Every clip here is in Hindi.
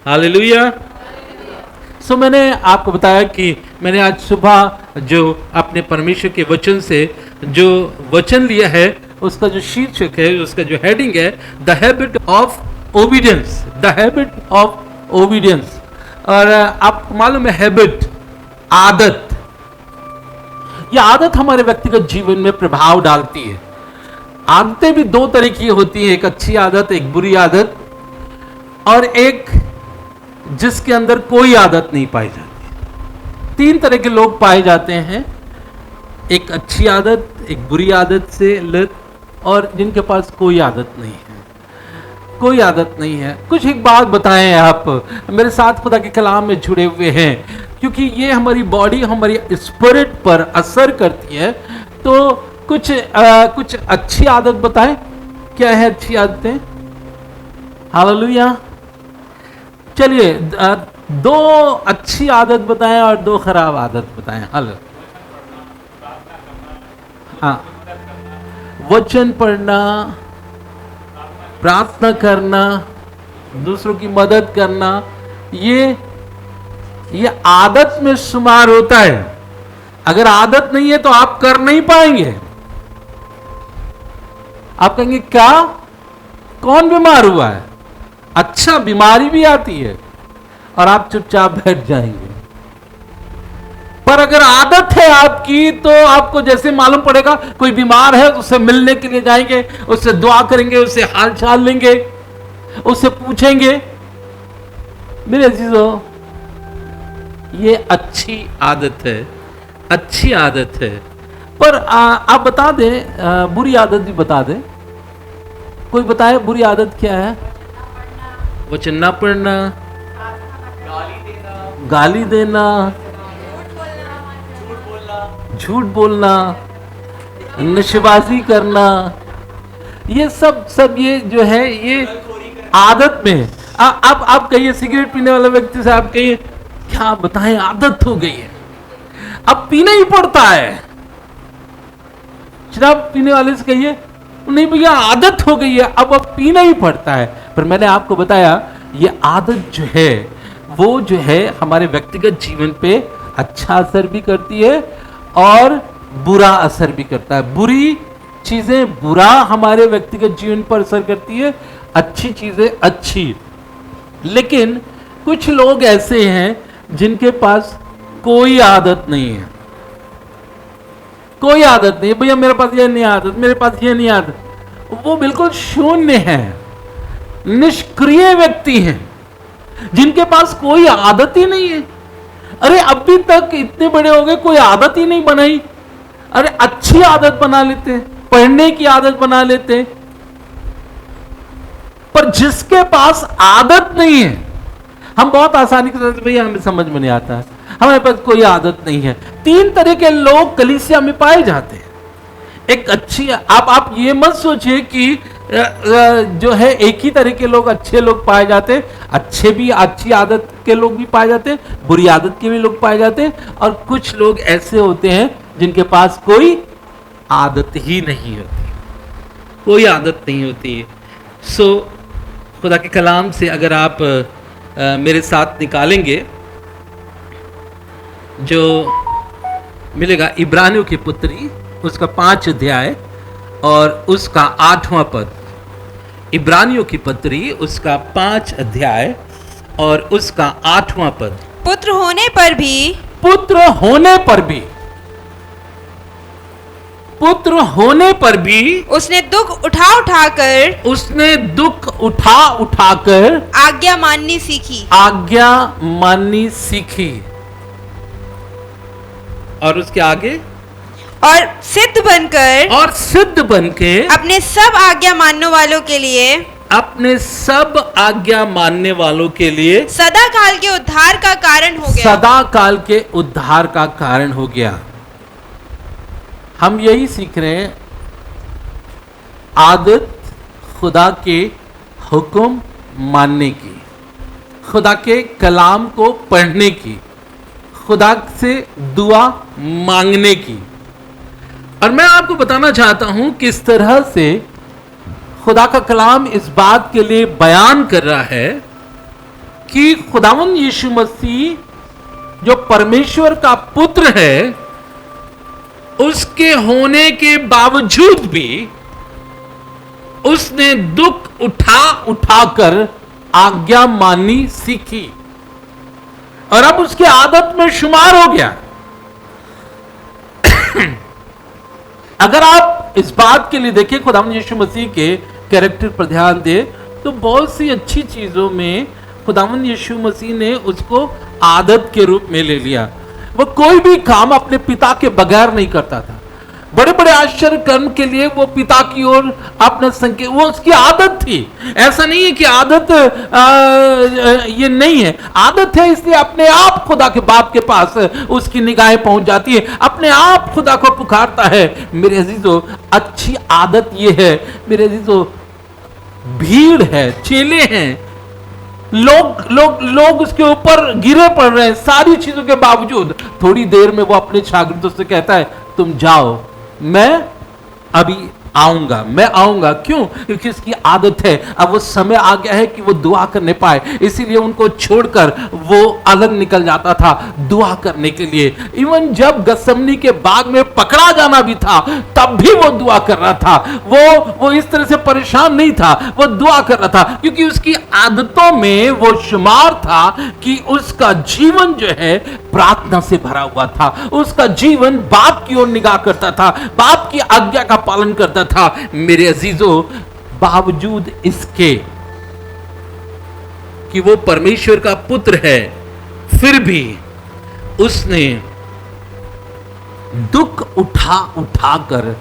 हालेलुया। सो मैंने आपको बताया कि मैंने आज सुबह जो अपने परमेश्वर के वचन से जो वचन लिया है, उसका जो शीर्षक है, उसका जो हेडिंग है, the habit of obedience, the habit of obedience. और आपको मालूम है, हैबिट, आदत, यह आदत हमारे व्यक्तिगत जीवन में प्रभाव डालती है। आदतें भी दो तरह की होती हैं, एक अच्छी आदत, एक बुरी आदत, और एक जिसके अंदर कोई आदत नहीं पाई जाती। तीन तरह के लोग पाए जाते हैं, एक अच्छी आदत, एक बुरी आदत से लत, और जिनके पास कोई आदत नहीं है, कोई आदत नहीं है। कुछ एक बात बताएं, आप मेरे साथ खुदा के कलाम में जुड़े हुए हैं, क्योंकि ये हमारी बॉडी, हमारी स्पिरिट पर असर करती है। तो कुछ अच्छी आदत बताएं, क्या है अच्छी आदतें? हालेलुया। चलिए, दो अच्छी आदत बताएं और दो खराब आदत बताएं। हल हाँ, वचन पढ़ना, प्रार्थना करना, दूसरों की मदद करना, ये आदत में शुमार होता है। अगर आदत नहीं है तो आप कर नहीं पाएंगे। आप कहेंगे क्या, कौन बीमार हुआ है? अच्छा, बीमारी भी आती है और आप चुपचाप बैठ जाएंगे। पर अगर आदत है आपकी, तो आपको जैसे मालूम पड़ेगा कोई बीमार है, उससे मिलने के लिए जाएंगे, उससे दुआ करेंगे, उससे हाल चाल लेंगे, उससे पूछेंगे। मेरे अजीजों, ये अच्छी आदत है, अच्छी आदत है। पर आप बता दें, बुरी आदत भी बता दें। कोई बताए बुरी आदत क्या है? वचन ना पढ़ना, गाली देना, झूठ बोलना, नशेबाजी करना, ये सब ये जो है, ये आदत में। अब आप कहिए, सिगरेट पीने वाले व्यक्ति से आप कहिए, क्या बताएं, आदत हो गई है, अब पीना ही पड़ता है। शराब पीने वाले से कहिए, नहीं भैया आदत हो गई है, अब पीना ही पड़ता है। पर मैंने आपको बताया, ये आदत जो है, वो जो है हमारे व्यक्तिगत जीवन पे अच्छा असर भी करती है और बुरा असर भी करता है। बुरी चीजें बुरा हमारे व्यक्तिगत जीवन पर असर करती है, अच्छी चीजें अच्छी। लेकिन कुछ लोग ऐसे हैं जिनके पास कोई आदत नहीं है, कोई आदत नहीं, भैया मेरे पास ये नहीं आदत, मेरे पास ये नहीं आदत। वो बिल्कुल शून्य है, निष्क्रिय व्यक्ति हैं, जिनके पास कोई आदत ही नहीं है। अरे अभी तक इतने बड़े हो गए, कोई आदत ही नहीं बनाई। अरे अच्छी आदत बना लेते, पढ़ने की आदत बना लेते, पर जिसके पास आदत नहीं है, हम बहुत आसानी के साथ, भैया हमें समझ में नहीं आता है, हमारे पास कोई आदत नहीं है। तीन तरह के लोग कलीसिया में पाए जाते हैं। एक अच्छी, आप ये मत सोचिए कि जो है एक ही तरह के लोग, अच्छे लोग पाए जाते हैं, अच्छे भी, अच्छी आदत के लोग भी पाए जाते हैं, बुरी आदत के भी लोग पाए जाते हैं, और कुछ लोग ऐसे होते हैं जिनके पास कोई आदत ही नहीं होती, कोई आदत नहीं होती है। सो खुदा के कलाम से अगर आप मेरे साथ निकालेंगे, जो मिलेगा इब्रानियों की पुत्री, उसका 5 अध्याय और उसका 8वां पद। इब्रानियों की पत्री, उसका 5 अध्याय और उसका 8वां पद। पुत्र होने पर भी, पुत्र होने पर भी, पुत्र होने पर भी उसने दुख उठा उठाकर, उसने दुख उठा उठाकर आज्ञा माननी सीखी, आज्ञा माननी सीखी। और उसके आगे, और सिद्ध बनकर, और सिद्ध बनके अपने सब आज्ञा मानने वालों के लिए, अपने सब आज्ञा मानने वालों के लिए सदा काल के उद्धार का कारण हो गया। सदा काल के उद्धार का कारण हो गया। हम यही सीख रहे हैं, आदत खुदा के हुक्म मानने की, खुदा के कलाम को पढ़ने की, खुदा से दुआ मांगने की। और मैं आपको बताना चाहता हूं किस तरह से खुदा का कलाम इस बात के लिए बयान कर रहा है कि खुदावंद यीशु मसीह जो परमेश्वर का पुत्र है, उसके होने के बावजूद भी उसने दुख उठाकर आज्ञा माननी सीखी और अब उसकी आदत में शुमार हो गया। अगर आप इस बात के लिए देखें, खुदावंद यीशु मसीह के कैरेक्टर पर ध्यान दें, तो बहुत सी अच्छी चीजों में खुदावंद यीशु मसीह ने उसको आदत के रूप में ले लिया। वो कोई भी काम अपने पिता के बगैर नहीं करता था। बड़े बड़े आश्चर्य कर्म के लिए वो पिता की ओर अपना संकेत, वो उसकी आदत थी। ऐसा नहीं है कि आदत ये नहीं है, आदत है, इसलिए अपने आप खुदा के बाप के पास उसकी निगाहें पहुंच जाती है, अपने आप खुदा को पुकारता है। मेरे अजीजों, अच्छी आदत ये है मेरे अजीजों, भीड़ है, चेले हैं, लोग उसके ऊपर गिरे पड़ रहे हैं, सारी चीजों के बावजूद थोड़ी देर में वो अपने शागिर्दों से कहता है, तुम जाओ, मैं अभी आऊंगा। क्यों? क्योंकि उसकी आदत है। अब वो समय आ गया है कि वो दुआ करने पाए, इसीलिए उनको छोड़कर वो अलग निकल जाता था दुआ करने के लिए। इवन जब गसमनी के बाग में पकड़ा जाना भी था, तब भी वो दुआ कर रहा था। वो इस तरह से परेशान नहीं था, वो दुआ कर रहा था, क्योंकि उसकी आदतों में वो शुमार था कि उसका जीवन जो है प्रार्थना से भरा हुआ था। उसका जीवन बाप की ओर निगाह करता था, बाप की आज्ञा का पालन करता था। मेरे अजीजों, बावजूद इसके कि वो परमेश्वर का पुत्र है, फिर भी उसने दुख उठाकर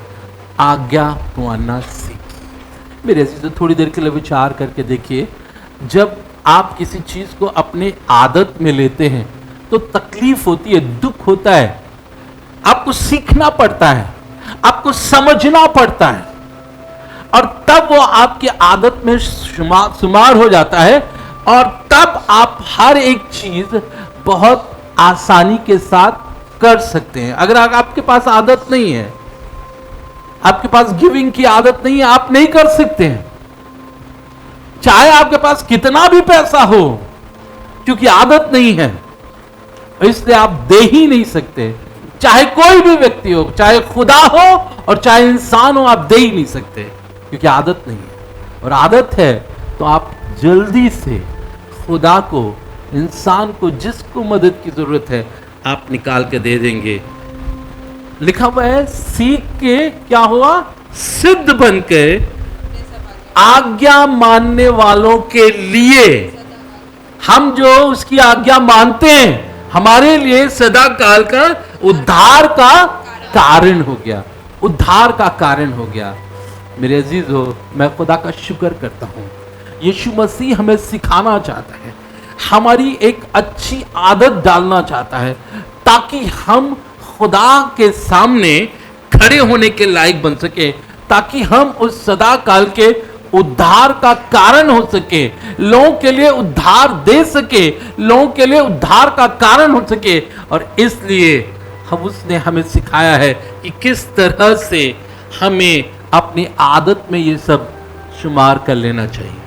आज्ञा मानना सीखी। मेरे अजीजों, थोड़ी देर के लिए विचार करके देखिए, जब आप किसी चीज को अपने आदत में लेते हैं तो तकलीफ होती है, दुख होता है, आपको सीखना पड़ता है, आपको समझना पड़ता है, और तब वो आपकी आदत में शुमार हो जाता है, और तब आप हर एक चीज बहुत आसानी के साथ कर सकते हैं। अगर आपके पास आदत नहीं है, आपके पास गिविंग की आदत नहीं है, आप नहीं कर सकते हैं, चाहे आपके पास कितना भी पैसा हो, क्योंकि आदत नहीं है, इसलिए आप दे ही नहीं सकते। चाहे कोई भी व्यक्ति हो, चाहे खुदा हो और चाहे इंसान हो, आप दे ही नहीं सकते, क्योंकि आदत नहीं है। और आदत है तो आप जल्दी से खुदा को, इंसान को, जिसको मदद की जरूरत है, आप निकाल के दे देंगे। लिखा हुआ है, सीख के क्या हुआ? सिद्ध बनकर आज्ञा मानने वालों के लिए। हम जो उसकी आज्ञा मानते हैं, हमारे लिए सदा काल का उद्धार का कारण हो गया, उद्धार का कारण हो गया। मेरे अजीजों, मैं खुदा का शुक्र करता हूं, यीशु मसीह हमें सिखाना चाहता है, हमारी एक अच्छी आदत डालना चाहता है, ताकि हम खुदा के सामने खड़े होने के लायक बन सके, ताकि हम उस सदा काल के उद्धार का कारण हो सके, लोगों के लिए उद्धार दे सके, लोगों के लिए उद्धार का कारण हो सके। और इसलिए उसने हमें सिखाया है कि किस तरह से हमें अपनी आदत में ये सब शुमार कर लेना चाहिए।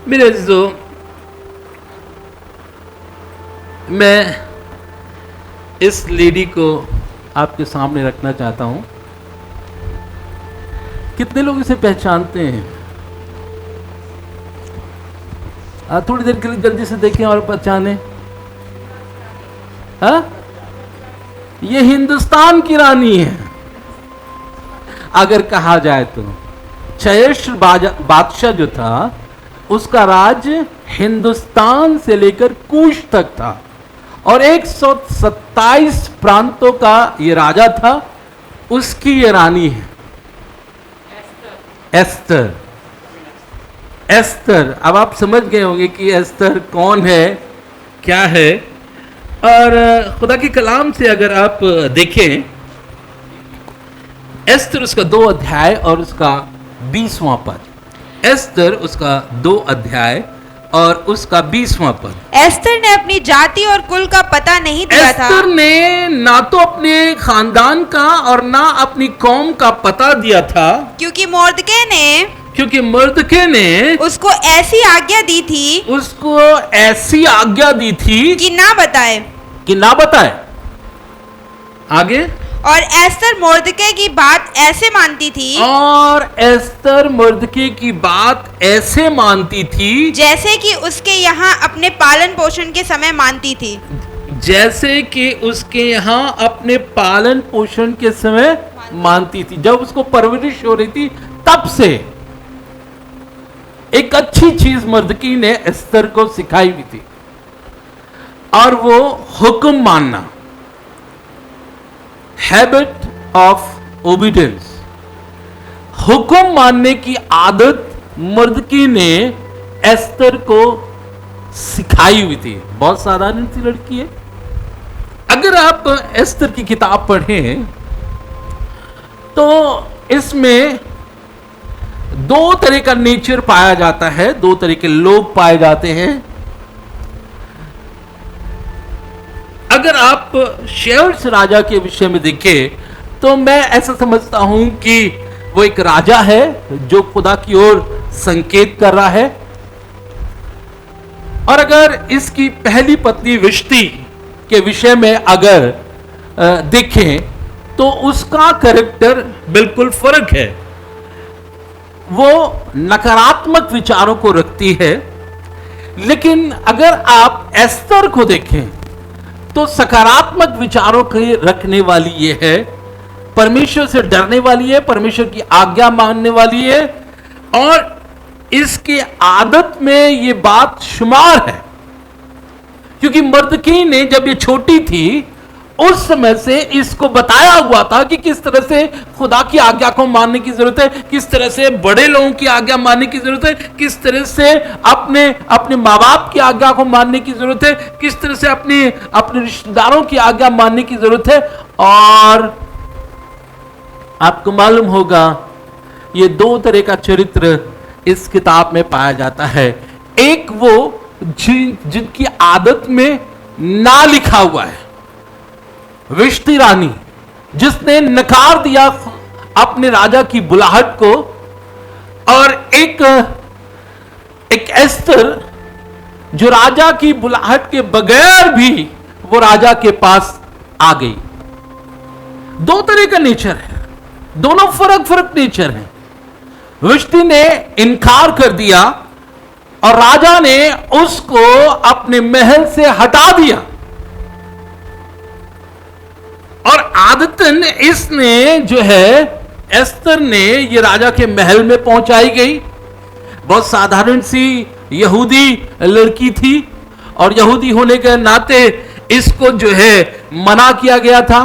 मेरे अजीजों, मैं इस लेडी को आपके सामने रखना चाहता हूं। कितने लोग इसे पहचानते हैं? थोड़ी देर के लिए जल्दी से देखें और पहचाने। ये हिंदुस्तान की रानी है, अगर कहा जाए तो। क्षयेश बादशाह जो था, उसका राज हिंदुस्तान से लेकर कूश तक था, और 127 प्रांतों का ये राजा था। उसकी ये रानी है एस्तर। एस्तर, अब आप समझ गए होंगे कि एस्तर कौन है, क्या है। और खुदा के कलाम से अगर आप देखें, एस्तर उसका 2 अध्याय और उसका 20वां पद। एस्तर उसका 2 अध्याय और उसका 20वां पद। एस्तर ने अपनी जाति और कुल का पता नहीं दिया था। एस्तर ने ना तो अपने खानदान का और ना अपनी कौम का पता दिया था, क्योंकि मोर्दकै ने क्योंकि मुर्दके ने उसको ऐसी आज्ञा दी थी उसको ऐसी आज्ञा दी थी कि ना बताए। कि ना बताए। आगे, और एस्तर मोर्दके की बात ऐसे मानती थी और एस्तर मुर्दके की बात ऐसे मानती थी जैसे कि उसके यहाँ अपने पालन पोषण के समय मानती थी। जैसे कि उसके यहाँ अपने पालन पोषण के समय मानती थी। जब उसको परवरिश हो रही थी तब से एक अच्छी चीज मर्दकी ने एस्तर को सिखाई हुई थी, और वो हुक्म मानना, हैबिट ऑफ ओबीडियंस। हुक्म मानने की आदत मर्दकी ने एस्तर को सिखाई हुई थी। बहुत साधारण सी लड़की है। अगर आप एस्तर की किताब पढ़ें तो इसमें दो तरह का नेचर पाया जाता है, दो तरह के लोग पाए जाते हैं। अगर आप शेर्स राजा के विषय में देखें तो मैं ऐसा समझता हूं कि वो एक राजा है जो खुदा की ओर संकेत कर रहा है। और अगर इसकी पहली पत्नी विश्ती के विषय में अगर देखें तो उसका कैरेक्टर बिल्कुल फर्क है। वो नकारात्मक विचारों को रखती है, लेकिन अगर आप एस्तर को देखें तो सकारात्मक विचारों के रखने वाली ये है, परमेश्वर से डरने वाली है, परमेश्वर की आज्ञा मानने वाली है, और इसके आदत में ये बात शुमार है। क्योंकि मर्दकी ने जब ये छोटी थी उस समय से इसको बताया हुआ था कि किस तरह से खुदा की आज्ञा को मानने की जरूरत है, किस तरह से बड़े लोगों की आज्ञा मानने की जरूरत है, किस तरह से अपने अपने माँ बाप की आज्ञा को मानने की जरूरत है, किस तरह से अपने रिश्तेदारों की आज्ञा मानने की जरूरत है। और आपको मालूम होगा ये दो तरह का चरित्र इस किताब में पाया जाता है। एक वो जिनकी आदत में ना लिखा हुआ है, विश्ती रानी जिसने नकार दिया अपने राजा की बुलाहट को, और एक एस्तर जो राजा की बुलाहट के बगैर भी वो राजा के पास आ गई। दो तरह का नेचर है, दोनों फर्क फर्क नेचर है। विश्ती ने इनकार कर दिया और राजा ने उसको अपने महल से हटा दिया, और आदतन इसने जो है एस्तर ने ये राजा के महल में पहुंचाई गई। बहुत साधारण सी यहूदी लड़की थी, और यहूदी होने के नाते इसको जो है मना किया गया था,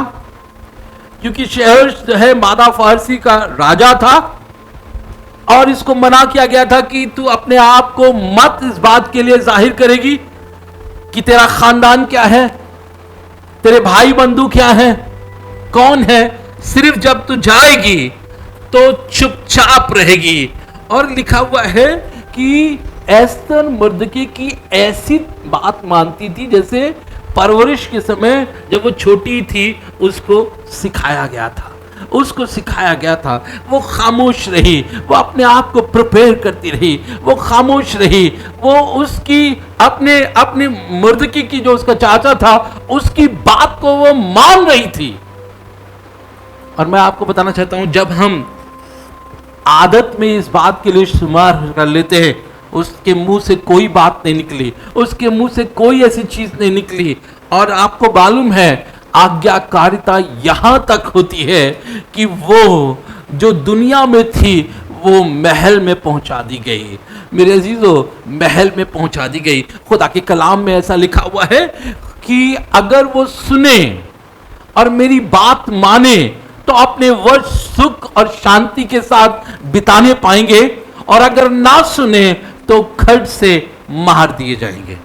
क्योंकि शहर जो है मादा फारसी का राजा था, और इसको मना किया गया था कि तू अपने आप को मत इस बात के लिए जाहिर करेगी कि तेरा खानदान क्या है, तेरे भाई बंधु क्या है, कौन है। सिर्फ जब तू जाएगी तो चुपचाप रहेगी। और लिखा हुआ है कि एस्तर मुर्दकी की ऐसी बात मानती थी जैसे परवरिश के समय जब वो छोटी थी उसको सिखाया गया था, उसको सिखाया गया था। वो खामोश रही, वो अपने आप को प्रिपेयर करती रही, वो खामोश रही, वो उसकी अपने मुर्दकी की जो उसका चाचा था उसकी बात को वो मान रही थी। और मैं आपको बताना चाहता हूं, जब हम आदत में इस बात के लिए शुमार कर लेते हैं, उसके मुंह से कोई बात नहीं निकली, उसके मुंह से कोई ऐसी चीज नहीं निकली, और आपको मालूम है आज्ञाकारिता यहां तक होती है कि वो जो दुनिया में थी वो महल में पहुंचा दी गई। मेरे अजीजों, महल में पहुंचा दी गई। खुदा के कलाम में ऐसा लिखा हुआ है कि अगर वो सुने और मेरी बात माने तो अपने वर्ष सुख और शांति के साथ बिताने पाएंगे, और अगर ना सुने तो खड्ग से मार दिए जाएंगे,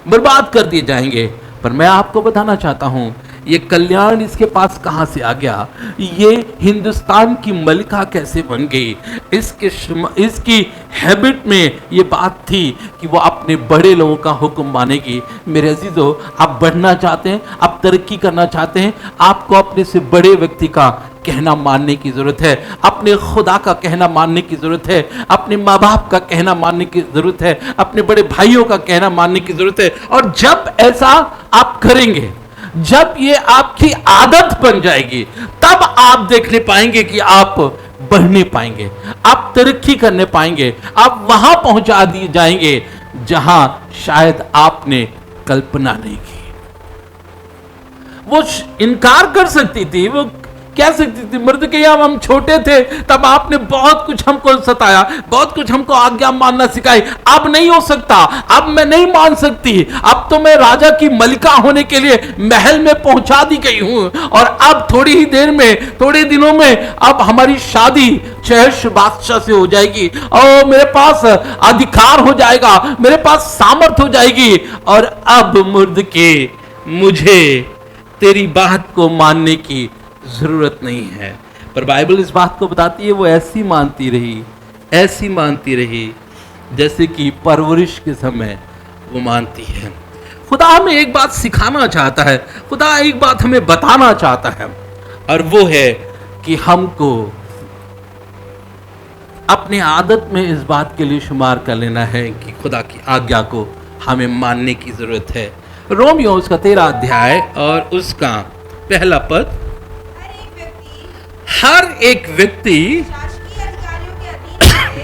बर्बाद कर दिए जाएंगे। पर मैं आपको बताना चाहता हूं ये कल्याण इसके पास कहां से आ गया, ये हिंदुस्तान की मलिका कैसे बन गई। इसकी हैबिट में ये बात थी कि वो अपने बड़े लोगों का हुक्म मानेगी। मेरे अजीजों, आप बढ़ना चाहते हैं, आप तरक्की करना चाहते हैं, आपको अपने से बड़े व्यक्ति का कहना मानने की जरूरत है, अपने खुदा का कहना मानने की जरूरत है, अपने माँ बाप का कहना मानने की जरूरत है, अपने बड़े भाइयों का कहना मानने की जरूरत है। और जब ऐसा आप करेंगे, जब ये आपकी आदत बन जाएगी, तब आप देखने पाएंगे कि आप बढ़ने पाएंगे, आप तरक्की करने पाएंगे, आप वहां पहुंचा दिए जाएंगे जहां शायद आपने कल्पना नहीं की। वो इनकार कर सकती थी, वो कह सकती थी, मर्दकिया हम छोटे थे तब आपने बहुत कुछ हमको सताया, बहुत कुछ हमको आज्ञा मानना सिखाई, अब नहीं हो सकता, अब मैं नहीं मान सकती, अब तो मैं राजा की मलिका होने के लिए महल में पहुंचा दी गई हूं, और अब थोड़ी ही देर में, थोड़े दिनों में अब हमारी शादी शहर बादशाह से हो जाएगी, और मेरे पास अधिकार हो जाएगा, मेरे पास सामर्थ हो जाएगी, और अब मुर्दके मुझे तेरी बात को मानने की जरूरत नहीं है। पर बाइबल इस बात को बताती है, वो ऐसी मानती रही जैसे कि परवरिश के समय वो मानती है। खुदा हमें एक बात सिखाना चाहता है, खुदा एक बात हमें बताना चाहता है, और वो है कि हमको अपने आदत में इस बात के लिए शुमार कर लेना है कि खुदा की आज्ञा को हमें मानने की जरूरत है। रोमियो उसका 13 अध्याय और उसका पहला पद, हर एक व्यक्ति शासकीय अधिकारियों के अधीन रहे।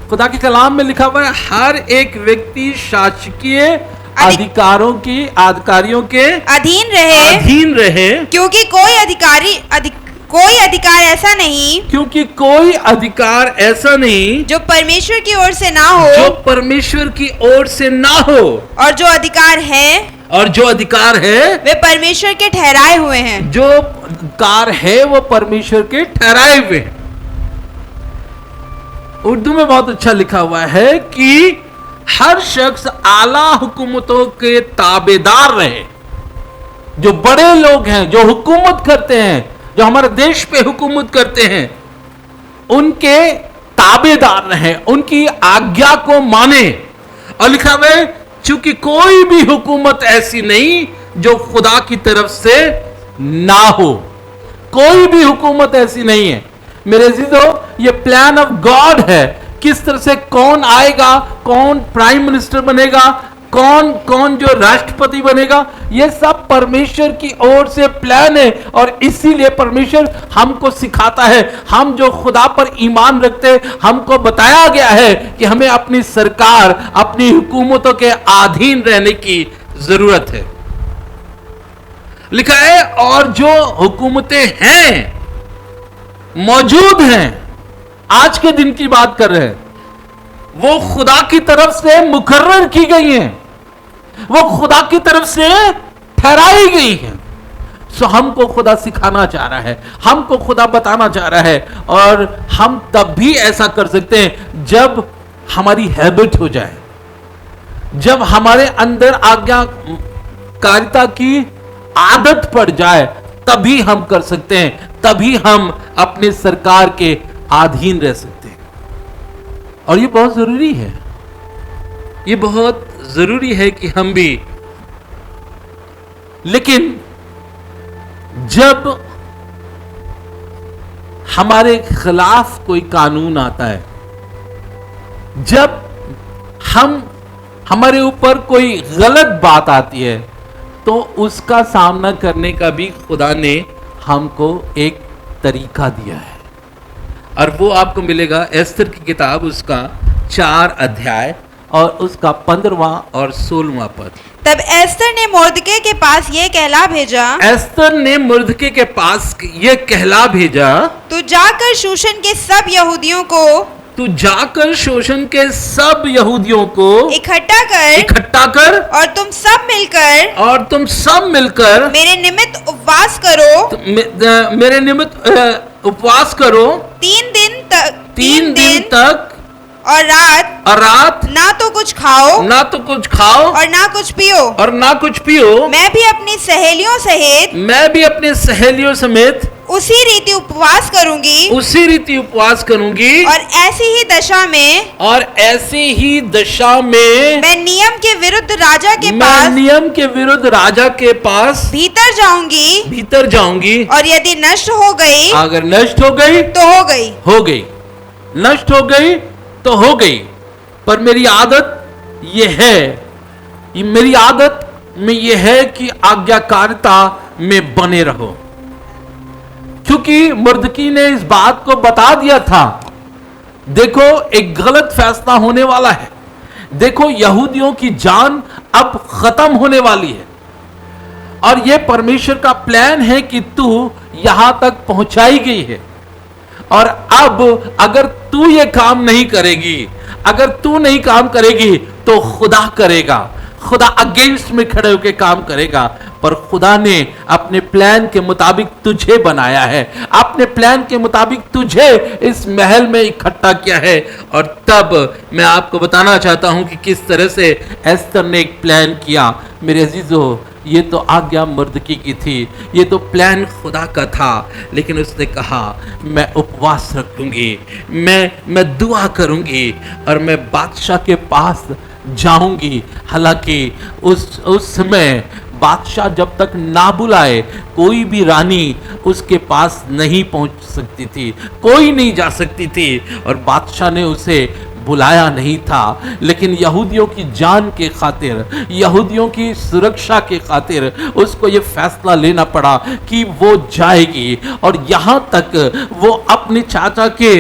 खुदा के कलाम में लिखा हुआ है, हर एक व्यक्ति शासकीय अधिकारियों के अधीन रहे, क्योंकि कोई अधिकार ऐसा नहीं, क्योंकि कोई अधिकार ऐसा नहीं जो परमेश्वर की ओर से ना हो, जो परमेश्वर की ओर से ना हो, और जो अधिकार है वे परमेश्वर के ठहराए हुए हैं। जो अधिकार है वो परमेश्वर के ठहराए हुए हैं। उर्दू में बहुत अच्छा लिखा हुआ है कि हर शख्स आला हुकूमतों के ताबेदार रहे। जो बड़े लोग हैं, जो हुकूमत करते हैं, जो हमारे देश पे हुकूमत करते हैं, उनके ताबेदार रहे, उनकी आज्ञा को माने। और लिखा हुआ है, चूंकि कोई भी हुकूमत ऐसी नहीं जो खुदा की तरफ से ना हो, कोई भी हुकूमत ऐसी नहीं है। मेरे अजीजों, ये प्लान ऑफ गॉड है, किस तरह से कौन आएगा, कौन प्राइम मिनिस्टर बनेगा, कौन जो राष्ट्रपति बनेगा, ये सब परमेश्वर की ओर से प्लान है। और इसीलिए परमेश्वर हमको सिखाता है, हम जो खुदा पर ईमान रखते हैं, हमको बताया गया है कि हमें अपनी सरकार, अपनी हुकूमतों के अधीन रहने की जरूरत है। लिखा है, और जो हुकूमतें हैं, मौजूद हैं, आज के दिन की बात कर रहे हैं, वो खुदा की तरफ से मुकर्रर की गई हैं, वो खुदा की तरफ से ठहराई गई हैं। सो हमको खुदा सिखाना चाह रहा है, हमको खुदा बताना चाह रहा है, और हम तब भी ऐसा कर सकते हैं जब हमारी हैबिट हो जाए, जब हमारे अंदर आज्ञाकारिता की आदत पड़ जाए, तभी हम कर सकते हैं, तभी हम अपने सरकार के अधीन रह सकते हैं। और ये बहुत जरूरी है, ये बहुत जरूरी है कि हम भी। लेकिन जब हमारे खिलाफ कोई कानून आता है, जब हमारे ऊपर कोई गलत बात आती है, तो उसका सामना करने का भी खुदा ने हमको एक तरीका दिया है। और वो आपको मिलेगा एस्तर की किताब, उसका 4 अध्याय और उसका 15वां और 16वां पद। तब एस्तर ने मुर्दके के पास ये कहला भेजा, एस्तर ने मुर्दके के पास ये कहला भेजा, तू जाकर शूशन के सब यहूदियों को इकट्ठा कर और तुम सब मिलकर मेरे निमित्त उपवास करो 3 दिन तक और रात ना तो कुछ खाओ और ना कुछ पियो। मैं भी अपनी सहेलियों समेत उसी रीति उपवास करूंगी उसी रीति उपवास करूंगी और ऐसी ही दशा में और ऐसी ही दशा में मैं नियम के विरुद्ध राजा के मैं पास नियम के विरुद्ध राजा के पास भीतर जाऊंगी और यदि नष्ट हो गई अगर नष्ट हो गई तो हो गई नष्ट हो गई तो हो गई। पर मेरी आदत ये है, मेरी आदत में ये है कि आज्ञाकारिता में बने रहो, क्योंकि मुर्दकी ने इस बात को बता दिया था, देखो एक गलत फैसला होने वाला है, देखो यहूदियों की जान अब खत्म होने वाली है और यह परमेश्वर का प्लान है कि तू यहां तक पहुंचाई गई है और अब अगर तू ये काम नहीं करेगी, अगर तू नहीं काम करेगी तो खुदा करेगा, खुदा अगेंस्ट में खड़े होकर काम करेगा। पर खुदा ने अपने प्लान के मुताबिक तुझे बनाया है, अपने प्लान के मुताबिक तुझे इस महल में इकट्ठा किया है। और तब मैं आपको बताना चाहता हूं कि किस तरह से एस्तर ने एक प्लान किया। मेरे अजीजों, ये तो आज्ञा मुर्दकी की थी, ये तो प्लान खुदा का था, लेकिन उसने कहा मैं उपवास रखूंगी, मैं दुआ करूंगी और मैं बादशाह के पास जाऊंगी। हालांकि उस समय बादशाह जब तक ना बुलाए कोई भी रानी उसके पास नहीं पहुंच सकती थी, कोई नहीं जा सकती थी और बादशाह ने उसे बुलाया नहीं था। लेकिन यहूदियों की जान के खातिर, यहूदियों की सुरक्षा के खातिर उसको ये फैसला लेना पड़ा कि वो जाएगी और यहां तक वो अपने चाचा के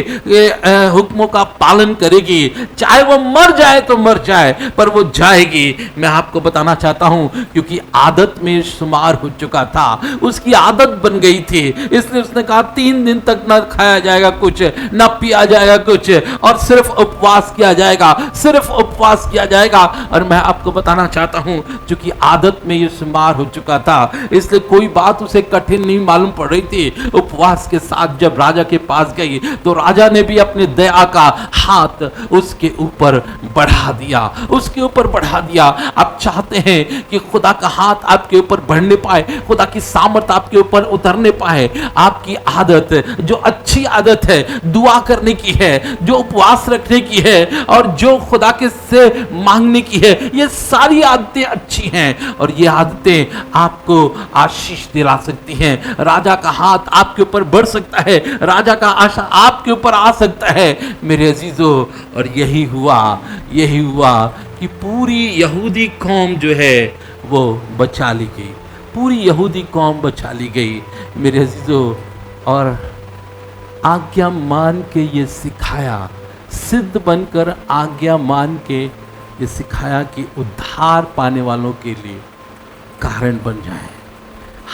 हुक्मों का पालन करेगी, चाहे वो मर जाए तो मर जाए, पर वो जाएगी। मैं आपको बताना चाहता हूं, क्योंकि आदत में शुमार हो चुका था, उसकी आदत बन गई थी, इसलिए उसने कहा 3 दिन तक ना खाया जाएगा कुछ, ना पिया जाएगा कुछ और सिर्फ उपवास किया जाएगा, सिर्फ उपवास किया जाएगा। और मैं आपको बताना चाहता हूं, क्योंकि आदत में ये शुमार हो चुका था, इसलिए कोई बात उसे कठिन नहीं मालूम पड़ रही थी। उपवास के साथ जब राजा के पास गई तो राजा ने भी अपने दया का हाथ उसके ऊपर बढ़ा दिया, उसके ऊपर बढ़ा दिया। आप चाहते हैं कि खुदा का हाथ आपके ऊपर बढ़ने पाए, खुदा की सामर्थ आपके ऊपर उतरने पाए, आपकी आदत जो अच्छी आदत है दुआ करने की है, जो उपवास रखने की है और जो खुदा के से मांगने की है, ये सारी आदतें अच्छी हैं और ये आदतें आपको आशीष दिला सकती हैं। राजा का हाथ आपके ऊपर बढ़ सकता है, राजा का आशा आपके ऊपर आ सकता है मेरे अजीजों। और यही हुआ कि पूरी यहूदी कौम जो है वो बचा ली गई, पूरी यहूदी कौम बचा ली गई मेरे अजीजों। और आज्ञा मान के ये सिखाया, सिद्ध बनकर आज्ञा मान के ये सिखाया कि उद्धार पाने वालों के लिए कारण बन जाए।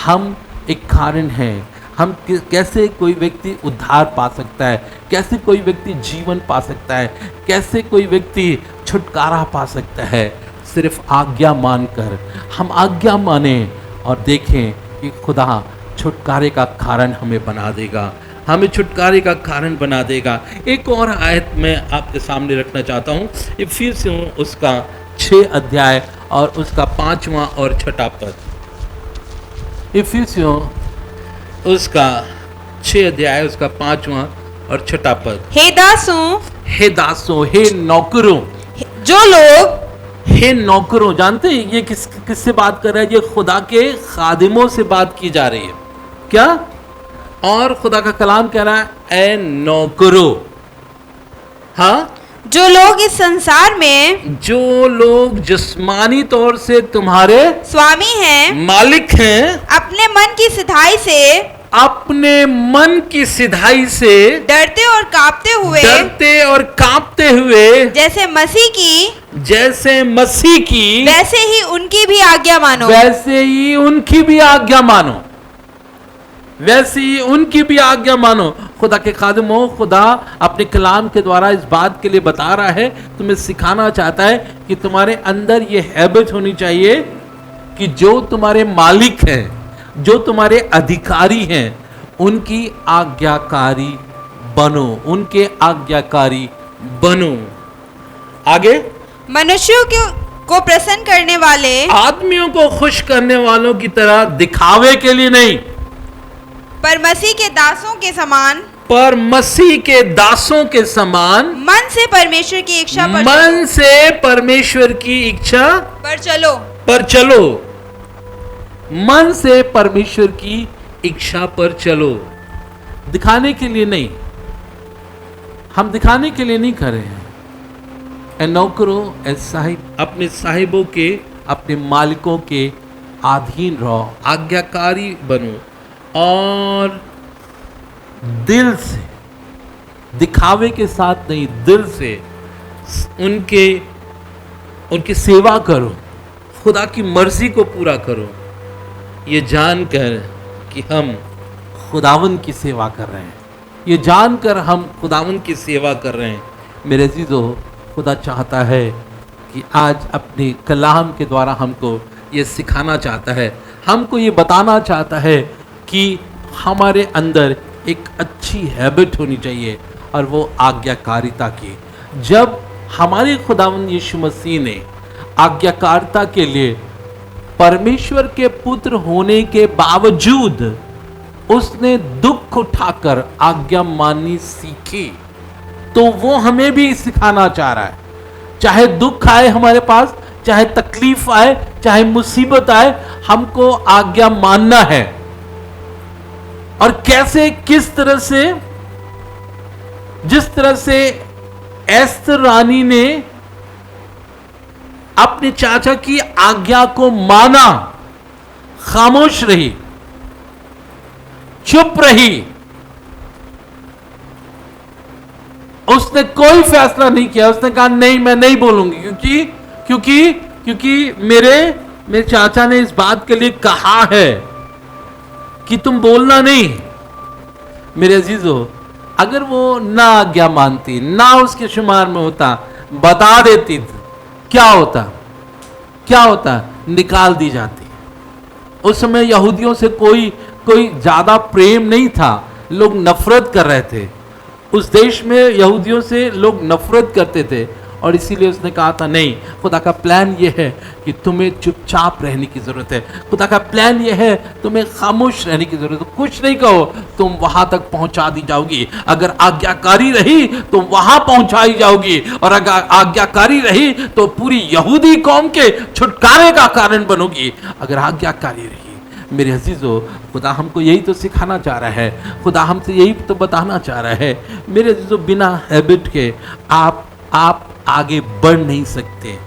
हम एक कारण हैं, हम कैसे कोई व्यक्ति उद्धार पा सकता है, कैसे कोई व्यक्ति जीवन पा सकता है, कैसे कोई व्यक्ति छुटकारा पा सकता है, सिर्फ आज्ञा मानकर। हम आज्ञा माने और देखें कि खुदा छुटकारे का कारण हमें बना देगा, हमें छुटकारे का कारण बना देगा। एक और आयत मैं आपके सामने रखना चाहता हूँ, इफिसियों उसका 6 अध्याय और उसका 5वां और 6वां पद। इफिसियों उसका 6 अध्याय उसका 5वां और 6वां पद। हे दासों, हे नौकरों, जो लोग, हे नौकरों, जानते हैं ये किससे बात कर रहा है? ये खुदा के खादिमों से बात की जा रही है। क्या? और खुदा का कलाम कह रहा है ए नौकरो, हाँ, जो लोग इस संसार में, जो लोग जिस्मानी तौर से तुम्हारे स्वामी हैं, मालिक हैं, अपने मन की सिधाई से डरते और कांपते हुए जैसे मसीह की वैसे ही उनकी भी आज्ञा मानो, वैसे ही उनकी भी आज्ञा मानो। खुदा के खादिमों, खुदा अपने कलाम के द्वारा इस बात के लिए बता रहा है, तुम्हें सिखाना चाहता है कि तुम्हारे अंदर ये हैबिट होनी चाहिए कि जो तुम्हारे मालिक हैं, जो तुम्हारे अधिकारी हैं, उनकी आज्ञाकारी बनो, उनके आज्ञाकारी बनो। आगे, मनुष्यों को प्रसन्न करने वाले, आदमियों को खुश करने वालों की तरह दिखावे के लिए नहीं, पर मसीह के दासों के समान पर मसीह के दासों के समान मन से परमेश्वर की इच्छा मन से परमेश्वर की इच्छा पर चलो। मन से परमेश्वर की इच्छा पर चलो। दिखाने के लिए नहीं, हम दिखाने के लिए नहीं कर रहे हैं। ए नौकरों, ए साहिब, अपने साहिबों के, अपने मालिकों के अधीन रहो, आज्ञाकारी बनो और दिल से, दिखावे के साथ नहीं, दिल से उनकी सेवा करो, खुदा की मर्जी को पूरा करो, ये जानकर कि हम खुदावन की सेवा कर रहे हैं, ये जानकर हम खुदावन की सेवा कर रहे हैं। मेरे अजीजों, खुदा चाहता है कि आज अपने कलाम के द्वारा हमको ये सिखाना चाहता है, हमको ये बताना चाहता है कि हमारे अंदर एक अच्छी हैबिट होनी चाहिए और वो आज्ञाकारिता की। जब हमारे खुदावंद यीशु मसीह ने आज्ञाकारिता के लिए परमेश्वर के पुत्र होने के बावजूद उसने दुख उठाकर आज्ञा माननी सीखी, तो वो हमें भी सिखाना चाह रहा है। चाहे दुख आए हमारे पास, चाहे तकलीफ आए, चाहे मुसीबत आए, हमको आज्ञा मानना है। और कैसे, किस तरह से, जिस तरह से एस्तर रानी ने अपने चाचा की आज्ञा को माना, खामोश रही, चुप रही, उसने कोई फैसला नहीं किया। उसने कहा नहीं, मैं नहीं बोलूंगी, क्योंकि मेरे चाचा ने इस बात के लिए कहा है कि तुम बोलना नहीं। मेरे अजीजों, अगर वो ना आज्ञा मानती, ना उसके शुमार में होता, बता देती, क्या होता? निकाल दी जाती। उस समय यहूदियों से कोई ज्यादा प्रेम नहीं था, लोग नफरत कर रहे थे। उस देश में यहूदियों से लोग नफरत करते थे और इसीलिए उसने कहा था नहीं, खुदा का प्लान यह है कि तुम्हें चुपचाप रहने की जरूरत है। खुदा का प्लान यह है तुम्हें खामोश रहने की जरूरत है, कुछ नहीं कहो, तुम वहां तक पहुंचा दी जाओगी। अगर आज्ञाकारी रही तो वहां पहुंचाई जाओगी, और अगर आज्ञाकारी रही तो पूरी यहूदी कौम के छुटकारे का कारण बनोगी। अगर आज्ञाकारी रही, मेरे अजीजों, खुदा हमको यही तो सिखाना चाह रहा है, खुदा हमसे यही तो बताना चाह रहा है। मेरे अजीजों, बिना हैबिट के आप आगे बढ़ नहीं सकते।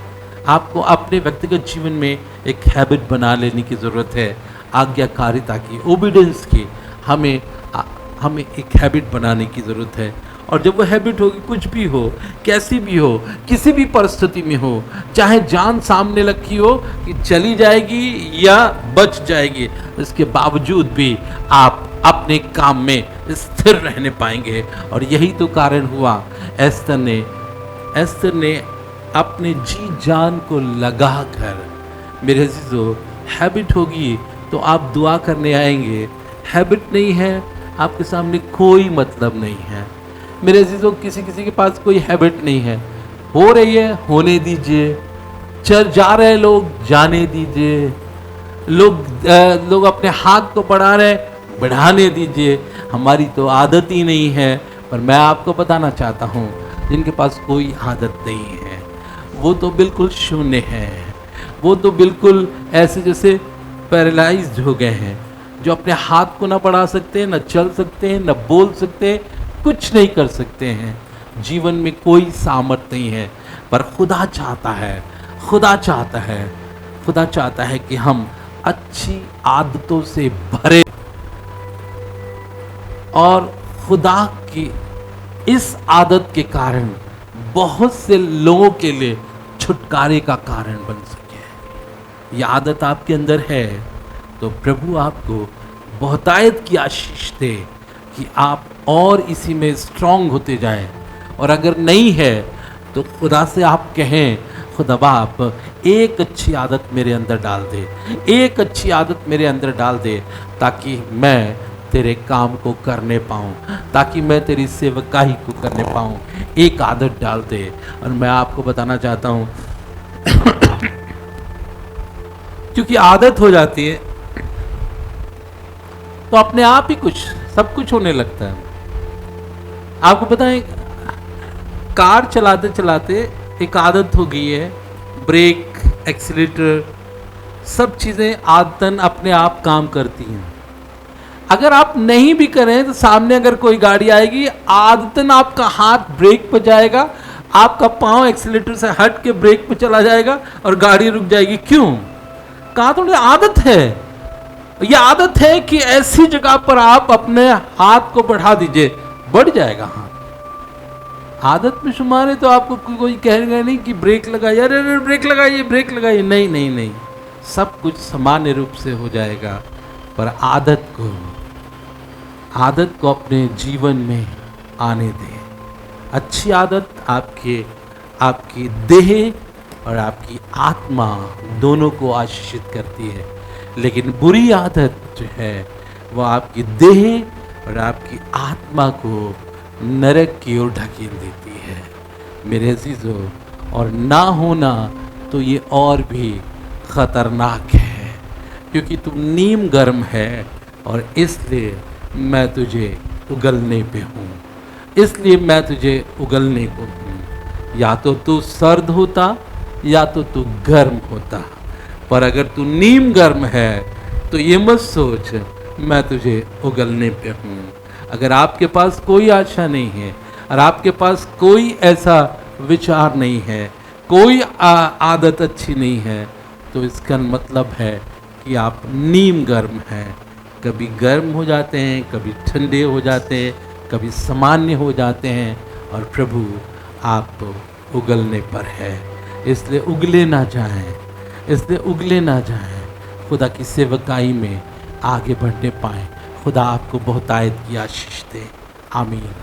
आपको अपने व्यक्तिगत जीवन में एक हैबिट बना लेने की ज़रूरत है, आज्ञाकारिता की, ओबीडियंस की। हमें एक हैबिट बनाने की ज़रूरत है। और जब वो हैबिट होगी, कुछ भी हो, कैसी भी हो, किसी भी परिस्थिति में हो, चाहे जान सामने रखी हो कि चली जाएगी या बच जाएगी, इसके बावजूद भी आप अपने काम में स्थिर रहने पाएंगे। और यही तो कारण हुआ, एस्तर ने अपने जी जान को लगाकर, मेरे अजीजों, हैबिट होगी तो आप दुआ करने आएंगे। हैबिट नहीं है, आपके सामने कोई मतलब नहीं है। मेरे अजीजों, किसी के पास कोई हैबिट नहीं है, हो रही है, होने दीजिए। चल जा रहे लोग, जाने दीजिए। लोग अपने हाथ को बढ़ा रहे, बढ़ाने दीजिए। हमारी तो आदत ही नहीं है। पर मैं आपको बताना चाहता हूँ, जिनके पास कोई आदत नहीं है, वो तो बिल्कुल शून्य है। वो तो बिल्कुल ऐसे जैसे पैरालाइज्ड हो गए हैं, जो अपने हाथ को ना बढ़ा सकते, ना चल सकते हैं, ना बोल सकते, कुछ नहीं कर सकते हैं। जीवन में कोई सामर्थ्य नहीं है। पर खुदा चाहता है कि हम अच्छी आदतों से भरे, और खुदा की इस आदत के कारण बहुत से लोगों के लिए छुटकारे का कारण बन सके। यह आदत आपके अंदर है तो प्रभु आपको बहुतायत की आशीष दे कि आप और इसी में स्ट्रांग होते जाएं। और अगर नहीं है तो खुदा से आप कहें, खुदा बाप, एक अच्छी आदत मेरे अंदर डाल दे, एक अच्छी आदत मेरे अंदर डाल दे, ताकि मैं तेरे काम को करने पाऊं, ताकि मैं तेरी सेवकाई को करने पाऊं। एक आदत डाल दे। और मैं आपको बताना चाहता हूं क्योंकि आदत हो जाती है तो अपने आप ही सब कुछ होने लगता है। आपको पता है, कार चलाते चलाते एक आदत हो गई है, ब्रेक, एक्सीलेटर, सब चीज़ें आदतन अपने आप काम करती हैं। अगर आप नहीं भी करें तो सामने अगर कोई गाड़ी आएगी, आदतन आपका हाथ ब्रेक पर जाएगा, आपका पांव एक्सीलेटर से हट के ब्रेक पे चला जाएगा और गाड़ी रुक जाएगी। क्यों? कहा तो आदत है। यह आदत है कि ऐसी जगह पर आप अपने हाथ को बढ़ा दीजिए, बढ़ जाएगा हाथ। आदत में शुमार है तो आपको कोई कहेगा नहीं कि ब्रेक लगाइए, अरे ब्रेक लगाइए, ब्रेक लगाइए। नहीं नहीं नहीं, सब कुछ सामान्य रूप से हो जाएगा। पर आदत को अपने जीवन में आने दें। अच्छी आदत आपकी देह और आपकी आत्मा दोनों को आशीषित करती है, लेकिन बुरी आदत जो है वह आपकी देह और आपकी आत्मा को नरक की ओर ढकेल देती है। मेरे अजीजों, और ना होना तो ये और भी खतरनाक है, क्योंकि तू नीम गर्म है और इसलिए मैं तुझे उगलने पे हूँ, इसलिए मैं तुझे उगलने को हूँ। या तो तू सर्द होता या तो तू गर्म होता, पर अगर तू नीम गर्म है तो ये मत सोच मैं तुझे उगलने पे हूँ। अगर आपके पास कोई आशा नहीं है और आपके पास कोई ऐसा विचार नहीं है, कोई आदत अच्छी नहीं है, तो इसका मतलब है कि आप नीम गर्म हैं। कभी गर्म हो जाते हैं, कभी ठंडे हो जाते हैं, कभी सामान्य हो जाते हैं, और प्रभु आप तो उगलने पर है। इसलिए उगले ना जाएं, खुदा की सेवकाई में आगे बढ़ने पाएं। खुदा आपको बहुतायत की आशीष दे। आमीन।